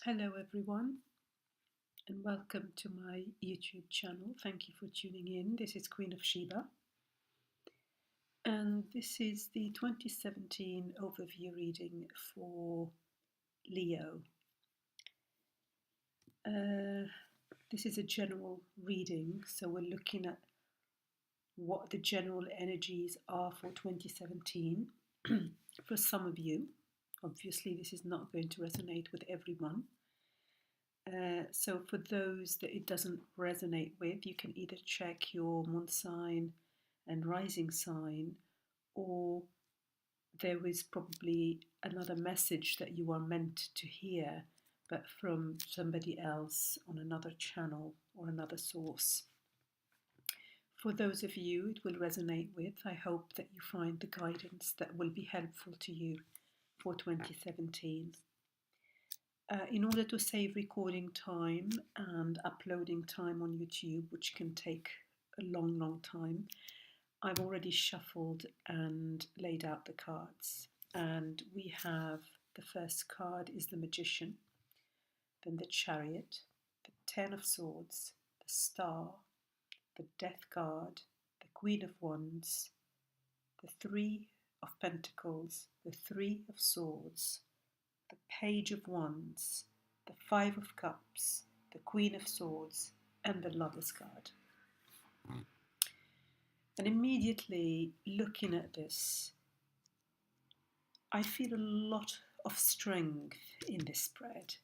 Hello, everyone, and welcome to my YouTube channel. Thank you for tuning in. This is Queen of Sheba, and this is the 2017 overview reading for Leo. This is a general reading, so we're looking at what the general energies are for 2017 for some of you. Obviously, this is not going to resonate with everyone. So for those that it doesn't resonate with, you can either check your moon sign and rising sign, or there is probably another message that you are meant to hear, but from somebody else on another channel or another source. For those of you it will resonate with, I hope that you find the guidance that will be helpful to you for 2017. In order to save recording time and uploading time on YouTube, which can take a long time, I've already shuffled and laid out the cards. And we have the first card is the Magician, then the Chariot, the Ten of Swords, the Star, the Death card, the Queen of Wands, the Three of Pentacles, the Three of Swords, the Page of Wands, the Five of Cups, the Queen of Swords, and the Lover's card. And immediately looking at this, I feel a lot of strength in this spread.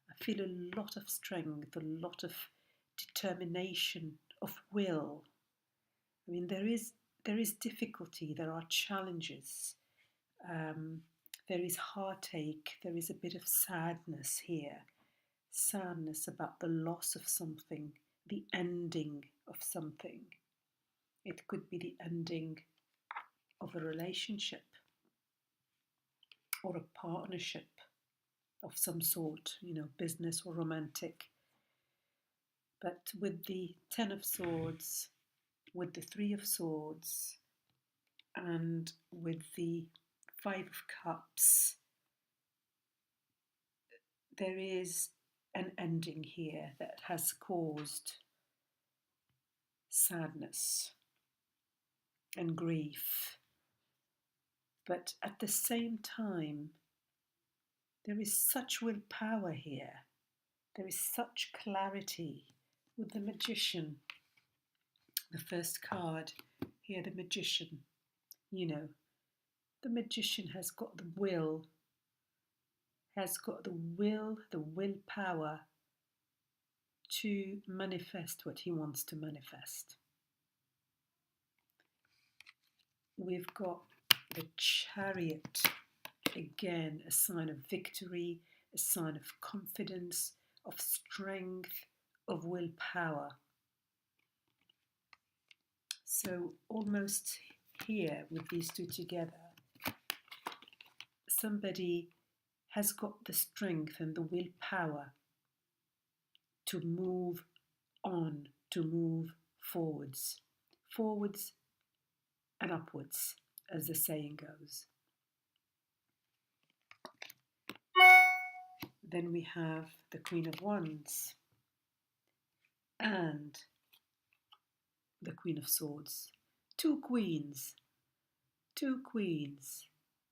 I feel a lot of strength, a lot of determination, of will. I mean, there is difficulty, there are challenges. There is heartache, there is a bit of sadness here. Sadness about the loss of something, the ending of something. It could be the ending of a relationship or a partnership of some sort, business or romantic. But with the Ten of Swords, with the Three of Swords, and with the Five of Cups, there is an ending here that has caused sadness and grief. But at the same time, there is such willpower here. There is such clarity with the Magician. The first card here, the Magician. The Magician has got the will, the willpower to manifest what he wants to manifest. We've got the Chariot, again, a sign of victory, a sign of confidence, of strength, of willpower. So almost here with these two together, somebody has got the strength and the willpower to move on, to move forwards and upwards, as the saying goes. Then we have the Queen of Wands and the Queen of Swords. Two queens,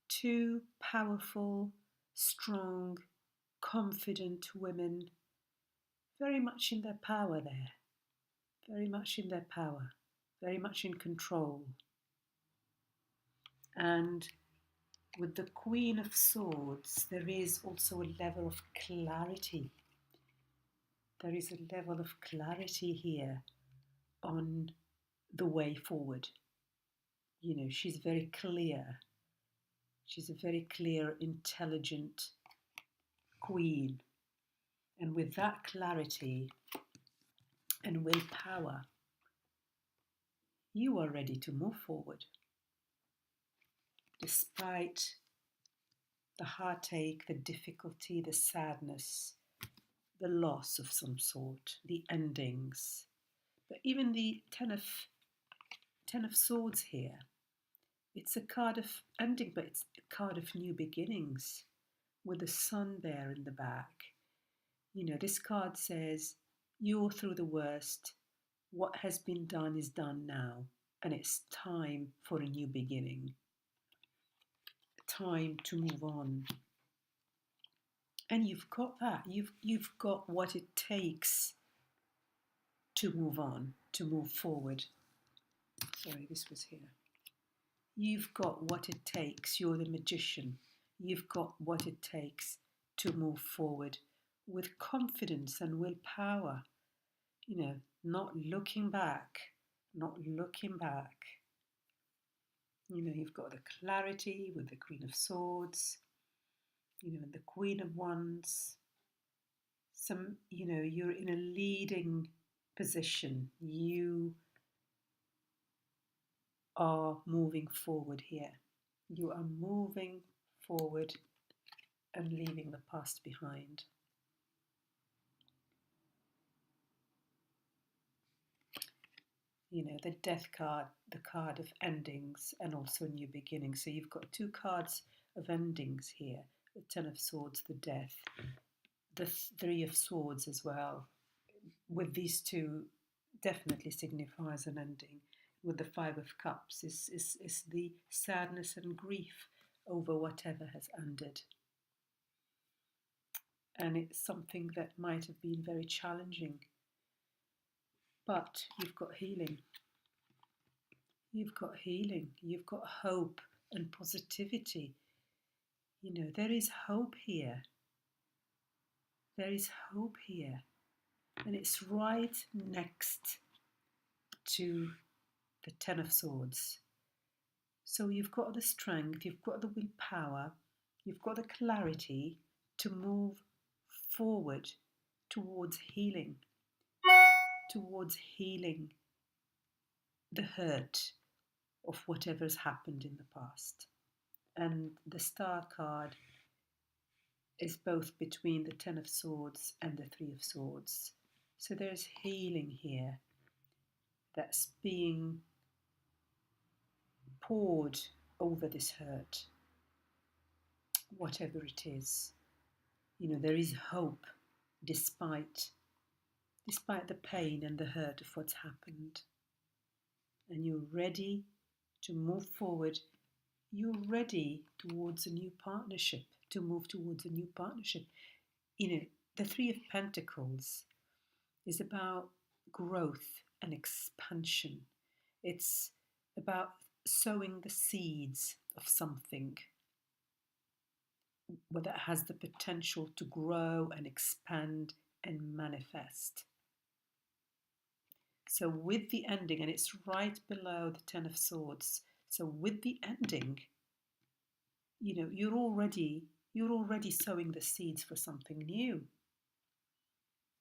two powerful, strong, confident women, very much in their power there, very much in their power, very much in control. And with the Queen of Swords, there is also a level of clarity. There is a level of clarity here on the way forward. She's very clear. She's a very clear, intelligent queen. And with that clarity and willpower, you are ready to move forward. Despite the heartache, the difficulty, the sadness, the loss of some sort, the endings. But even the Ten of Swords here, it's a card of ending, but it's a card of new beginnings with the sun there in the back. This card says, you're through the worst. What has been done is done now, and it's time for a new beginning, time to move on. And you've got that. You've got what it takes to move on, to move forward. Sorry, this was here. You've got what it takes. You're the magician. You've got what it takes to move forward with confidence and willpower. Not looking back, not looking back. You've got the clarity with the Queen of Swords, and the Queen of Wands. You're in a leading position. You are moving forward here. You are moving forward and leaving the past behind. The Death card, the card of endings and also new beginnings. So you've got two cards of endings here. The Ten of Swords, the Death, the Three of Swords as well. With these two, definitely signifies an ending. With the Five of Cups is the sadness and grief over whatever has ended. And it's something that might have been very challenging. But you've got healing. You've got healing. You've got hope and positivity. There is hope here. There is hope here. And it's right next to the Ten of Swords. So you've got the strength, you've got the willpower, you've got the clarity to move forward towards healing the hurt of whatever's happened in the past. And the Star card is both between the Ten of Swords and the Three of Swords. So there's healing here that's being poured over this hurt, whatever it is. There is hope despite the pain and the hurt of what's happened. And you're ready to move forward. You're ready towards a new partnership, to move towards a new partnership. The Three of Pentacles is about growth and expansion. It's about sowing the seeds of something that has the potential to grow and expand and manifest. So with the ending, and it's right below the Ten of Swords, so with the ending, you're already sowing the seeds for something new,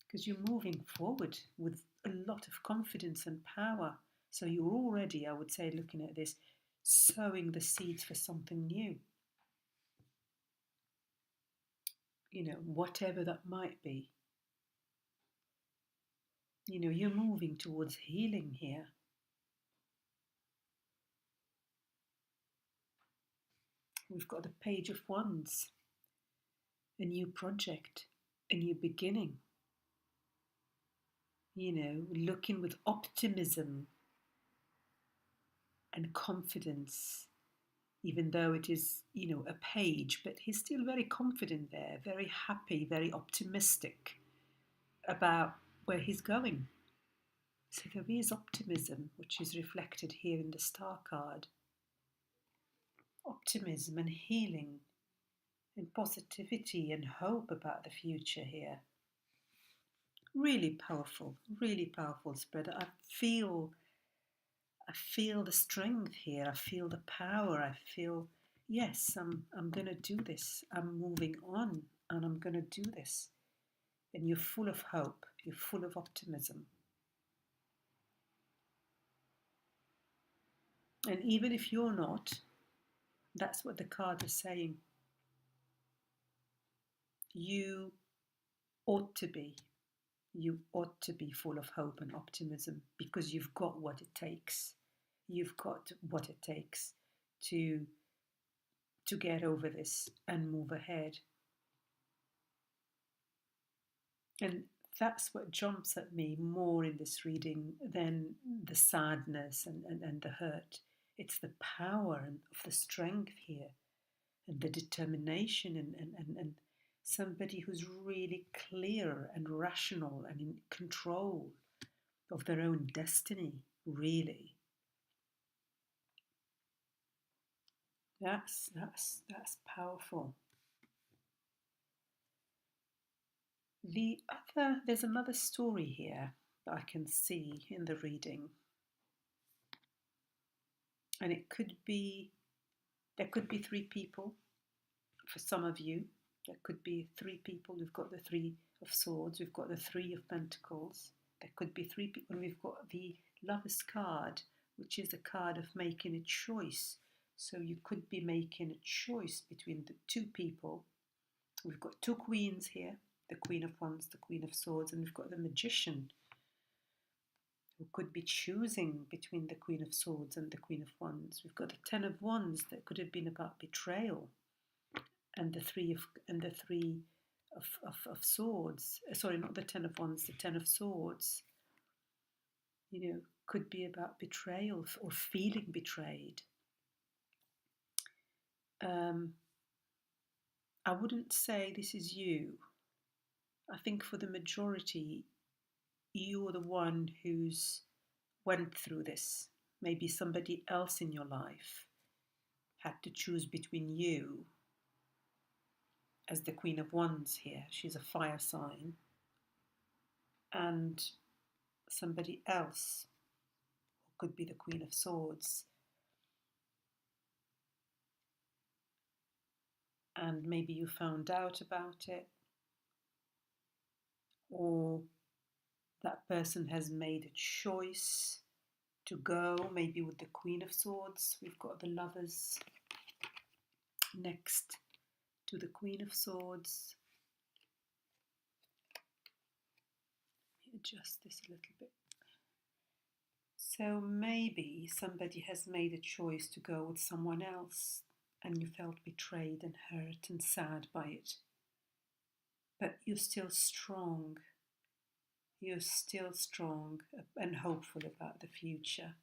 because you're moving forward with a lot of confidence and power. So you're already, I would say, looking at this, sowing the seeds for something new. Whatever that might be. You're moving towards healing here. We've got the Page of Wands, a new project, a new beginning. Looking with optimism and confidence, even though it is, a page, but he's still very confident there, very happy, very optimistic about where he's going. So there is optimism, which is reflected here in the Star card. Optimism and healing and positivity and hope about the future here. Really powerful spread. I feel the strength here. I feel the power. I feel, yes, I'm going to do this. I'm moving on and I'm going to do this. And you're full of hope. You're full of optimism. And even if you're not, that's what the card is saying. You ought to be. You ought to be full of hope and optimism, because you've got what it takes. You've got what it takes to get over this and move ahead. And that's what jumps at me more in this reading than the sadness and the hurt. It's the power and of the strength here and the determination and somebody who's really clear and rational and in control of their own destiny, really. That's powerful. There's another story here that I can see in the reading, and there could be three people for some of you. There could be three people. We've got the Three of Swords, we've got the Three of Pentacles. There could be three people, and we've got the Lover's card, which is a card of making a choice. So you could be making a choice between the two people. We've got two queens here, the Queen of Wands, the Queen of Swords, and we've got the Magician, who could be choosing between the Queen of Swords and the Queen of Wands. We've got the Ten of Wands, that could have been about betrayal, and the Three of Swords. Sorry, not the Ten of Wands, the Ten of Swords. Could be about betrayal or feeling betrayed. I wouldn't say this is you. I think for the majority, you're the one who's went through this. Maybe somebody else in your life had to choose between you as the Queen of Wands here. She's a fire sign. And somebody else who could be the Queen of Swords. And maybe you found out about it, or that person has made a choice to go, maybe with the Queen of Swords. We've got the Lovers next to the Queen of Swords. Let me adjust this a little bit. So maybe somebody has made a choice to go with someone else, and you felt betrayed and hurt and sad by it. But you're still strong. You're still strong and hopeful about the future,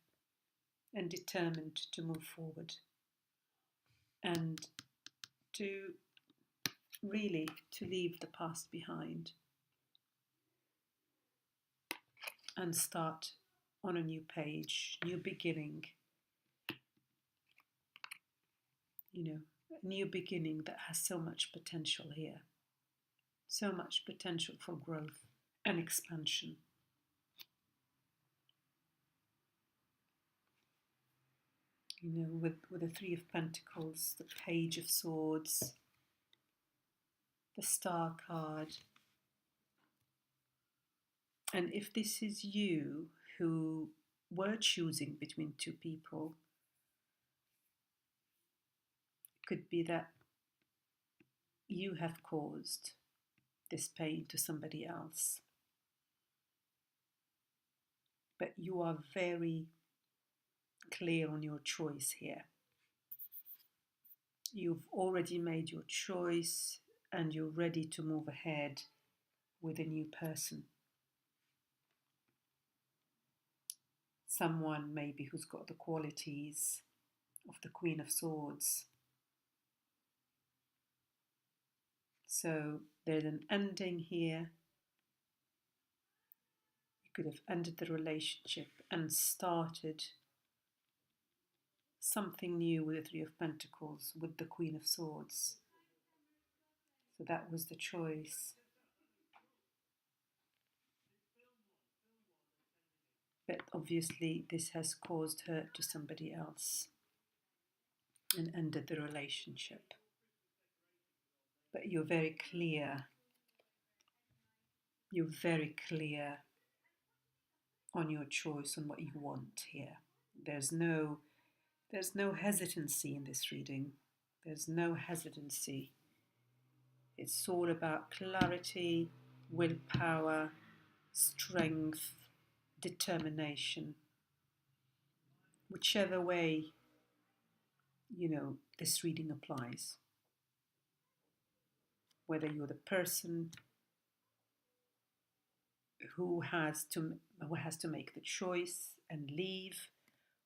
and determined to move forward and to leave the past behind and start on a new page, new beginning. A new beginning that has so much potential here, so much potential for growth and expansion. With the Three of Pentacles, the Page of Swords, the Star card. And if this is you who were choosing between two people, it could be that you have caused this pain to somebody else. But you are very clear on your choice here. You've already made your choice and you're ready to move ahead with a new person. Someone maybe who's got the qualities of the Queen of Swords. So there's an ending here. You could have ended the relationship and started something new with the Three of Pentacles, with the Queen of Swords. So that was the choice. But obviously this has caused hurt to somebody else and ended the relationship. But you're very clear. You're very clear on your choice, on what you want here. There's no hesitancy in this reading. There's no hesitancy. It's all about clarity, willpower, strength, determination. Whichever way, this reading applies. Whether you're the person who has to make the choice and leave,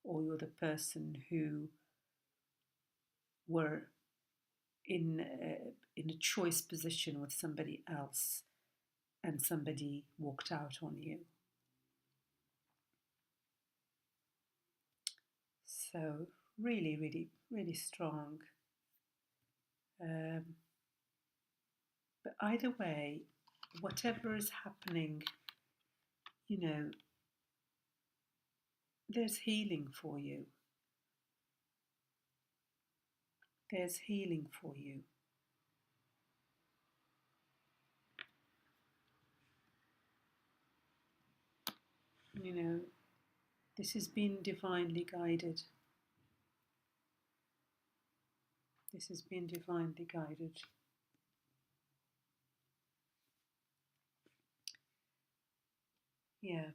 or you're the person who were in a choice position with somebody else and somebody walked out on you. So really, really, really strong. But either way, whatever is happening, there's healing for you. There's healing for you. This has been divinely guided. This has been divinely guided. Yeah.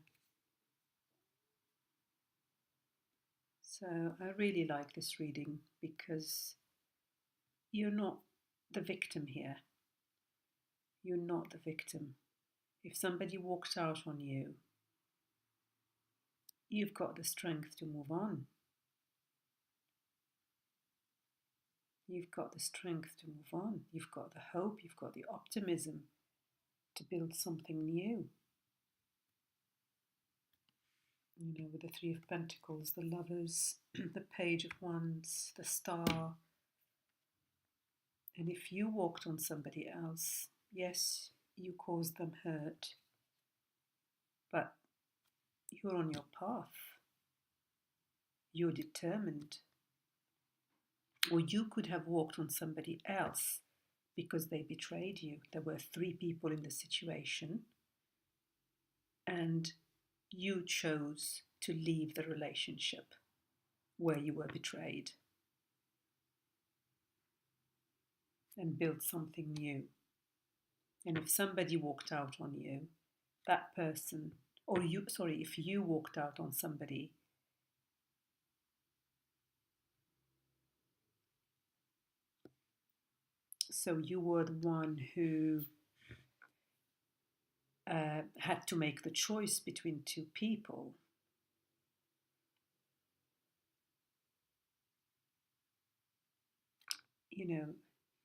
So I really like this reading because you're not the victim here. You're not the victim. If somebody walked out on you, you've got the strength to move on. You've got the strength to move on. You've got the hope, you've got the optimism to build something new. With the Three of Pentacles, the Lovers, the Page of Wands, the Star. And if you walked on somebody else, yes, you caused them hurt, but you're on your path. You're determined. Or you could have walked on somebody else because they betrayed you. There were 3 people in the situation, and you chose to leave the relationship where you were betrayed and build something new. And if somebody walked out on you, that person, if you walked out on somebody, so you were the one who had to make the choice between 2 people.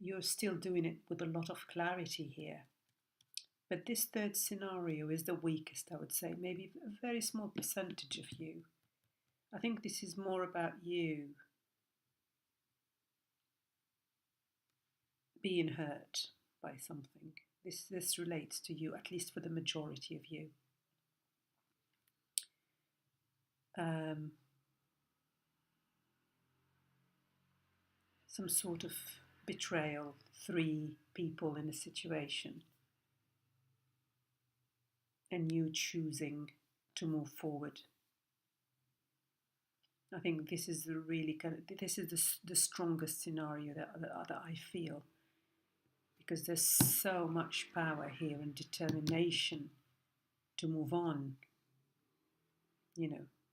You're still doing it with a lot of clarity here. But this third scenario is the weakest, I would say, maybe a very small percentage of you. I think this is more about you being hurt by something. This relates to you, at least for the majority of you. Some sort of betrayal, 3 people in a situation, and you choosing to move forward. I think this is the strongest scenario that I feel, because there's so much power here and determination to move on.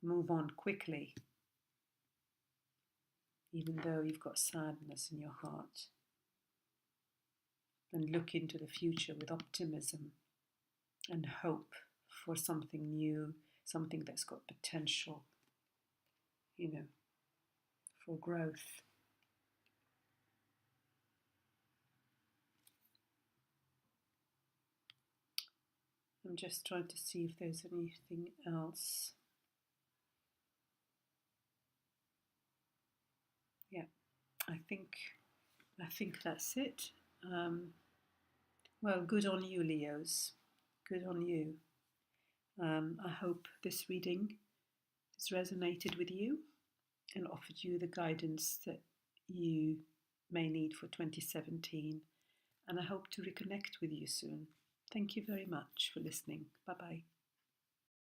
Move on quickly, even though you've got sadness in your heart, and look into the future with optimism and hope for something new, something that's got potential, for growth. I'm just trying to see if there's anything else. Yeah, I think that's it. Well, good on you, Leos. Good on you. I hope this reading has resonated with you and offered you the guidance that you may need for 2017. And I hope to reconnect with you soon. Thank you very much for listening. Bye-bye.